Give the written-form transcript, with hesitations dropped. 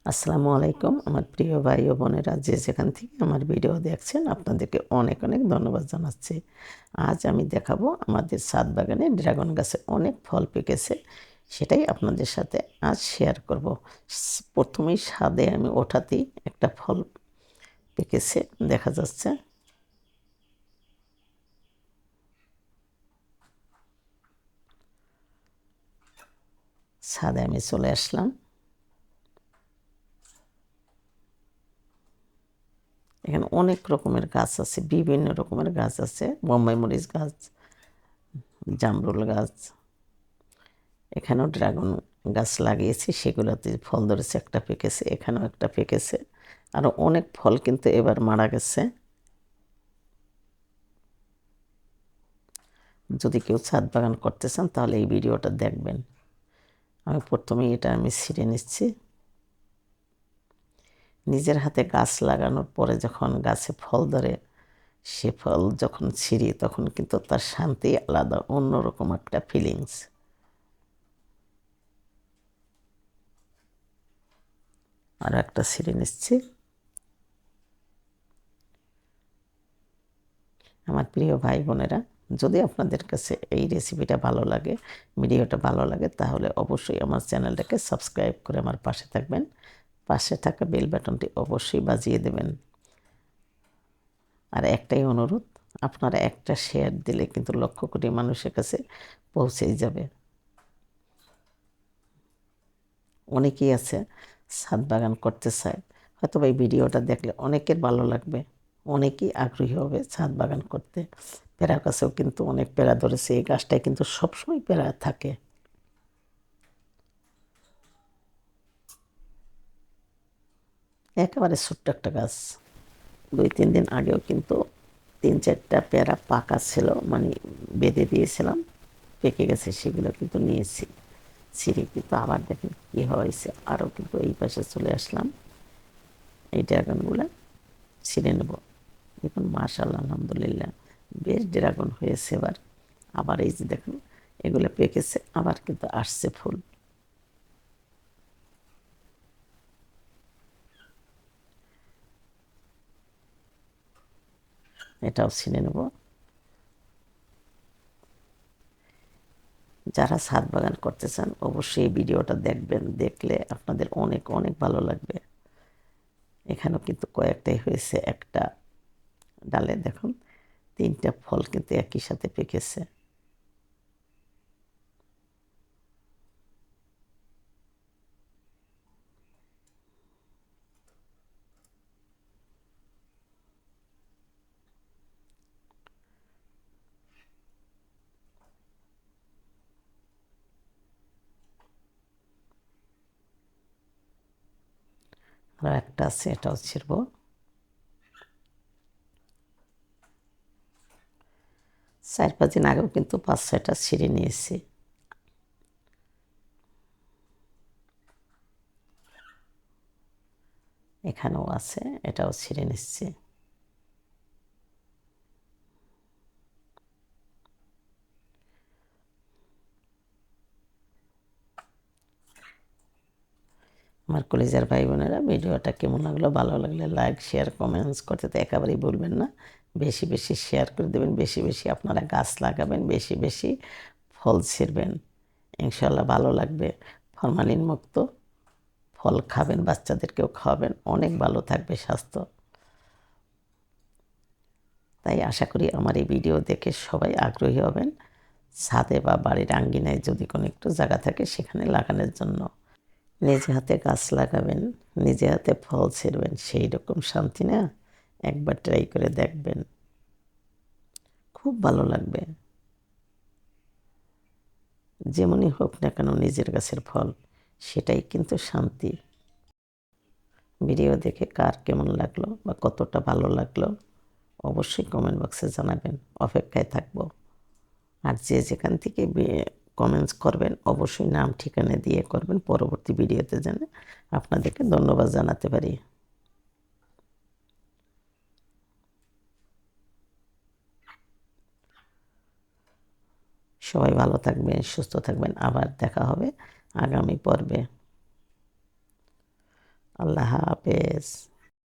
আসসালামু আলাইকুম আমার প্রিয় ভাই ও বোনেরা, যে যেখান থেকে আমার ভিডিও দেখছেন আপনাদেরকে অনেক অনেক ধন্যবাদ জানাচ্ছি। আজ আমি দেখাবো আমাদের ছাদ বাগানে ড্রাগন গাছে অনেক ফল পেকেছে, সেটাই আপনাদের সাথে আজ শেয়ার করব। প্রথমেই ছাদে আমি ওঠাতেই একটা ফল পেকেছে দেখা যাচ্ছে। ছাদে আমি চলে আসলাম। এখানে অনেক রকমের গাছ আছে, বিভিন্ন রকমের গাছ আছে, বোম্বাই মরিচ গাছ, জামরুল গাছ। এখানেও ড্রাগন গাছ লাগিয়েছি, সেগুলোতে ফল ধরেছে, একটা পেকেছে, এখানেও একটা পেকেছে। আরও অনেক ফল কিন্তু এবার মারা গেছে। যদি কেউ ছাদ বাগান করতে চান তাহলে এই ভিডিওটা দেখবেন। আমি প্রথমেই এটা ছিঁড়ে নিচ্ছি। নিজের হাতে গাছ লাগানোর পরে যখন গাছে ফল ধরে, সে ফল যখন ছিঁড়ি তখন কিন্তু তার শান্তি আলাদা, অন্যরকম একটা ফিলিংস। আর একটা ছিঁড়ে নিচ্ছি। আমার প্রিয় ভাই বোনেরা, যদি আপনাদের কাছে এই রেসিপিটা ভালো লাগে, ভিডিওটা ভালো লাগে, তাহলে অবশ্যই আমার চ্যানেলটাকে সাবস্ক্রাইব করে আমার পাশে থাকবেন। পাশে থাকা বেল বাটনটি অবশ্যই বাজিয়ে দেবেন। আর একটাই অনুরোধ, আপনারা একটা শেয়ার দিলে কিন্তু লক্ষ কোটি মানুষের কাছে পৌঁছেই যাবে। অনেকেই আছে ছাদ বাগান করতে চায়, হয়তো এই ভিডিওটা দেখলে অনেকের ভালো লাগবে, অনেকেই আগ্রহী হবে ছাদ বাগান করতে। পেয়ারা গাছেও কিন্তু অনেক পেয়ারা ধরেছে, এই গাছটায় কিন্তু সবসময় পেয়ারা থাকে। একেবারে ছোট্ট একটা গাছ। 2-3 দিন আগেও কিন্তু 3-4টা পেয়ারা পাকা ছিল, মানে বেঁধে দিয়েছিলাম, পেকে গেছে, সেগুলো কিন্তু নিয়েছি ছিঁড়ে। কিন্তু আবার দেখেন কী হয়েছে, আরও কিন্তু এই পাশে চলে আসলাম। এই ড্রাগনগুলো ছিঁড়ে নেব। দেখুন মাশাআল্লাহ, আলহামদুলিল্লাহ, বেশ ড্রাগন হয়েছে এবার। আবার এই যে দেখুন এগুলো পেকেছে, আবার কিন্তু আসছে ফুল। এটাও ছিঁড়ে নেব। যারা ছাদ বাগান করতে চান অবশ্যই এই ভিডিওটা দেখবেন, দেখলে আপনাদের অনেক অনেক ভালো লাগবে। এখানেও কিন্তু কয়েকটাই হয়েছে, একটা ডালে দেখুন 3টা ফল কিন্তু একই সাথে পেকেছে। আর একটা আছে, এটাও ছিঁড়ব। 4-5 দিন আগেও কিন্তু 5-6টা ছিঁড়ে নিয়েছি। এখানেও আছে, এটাও ছিঁড়ে নিচ্ছি। আমার কলেজের ভাই বোনেরা, ভিডিওটা কেমন লাগলো, ভালো লাগলে লাইক শেয়ার কমেন্টস করতে তো একেবারেই ভুলবেন না। বেশি বেশি শেয়ার করে দেবেন, বেশি বেশি আপনারা গাছ লাগাবেন, বেশি বেশি ফল ছিঁড়বেন, ইনশাল্লাহ ভালো লাগবে। ফরমালিন মুক্ত ফল খাবেন, বাচ্চাদেরকেও খাওয়াবেন, অনেক ভালো থাকবে স্বাস্থ্য। তাই আশা করি আমার এই ভিডিও দেখে সবাই আগ্রহী হবেন ছাদে বা বাড়ির আঙ্গিনায় যদি কোনো একটু জায়গা থাকে সেখানে লাগানোর জন্য। নিজে হাতে গাছ লাগাবেন, নিজে হাতে ফল ছিঁড়বেন, সেই রকম শান্তি না, একবার ট্রাই করে দেখবেন, খুব ভালো লাগবে। যেমনই হোক না কেন নিজের গাছের ফল, সেটাই কিন্তু শান্তি। ভিডিও দেখে কার কেমন লাগলো বা কতটা ভালো লাগলো অবশ্যই কমেন্ট বক্সে জানাবেন, অপেক্ষায় থাকবো। আর যে যেখান থেকে কমেন্টস করবেন অবশ্যই নাম ঠিকানা দিয়ে করবেন, পরবর্তী ভিডিওতে যেন আপনাদেরকে ধন্যবাদ জানাতে পারি। সবাই ভালো থাকবেন, সুস্থ থাকবেন, আবার দেখা হবে আগামী পর্বে। আল্লাহ হাফেজ।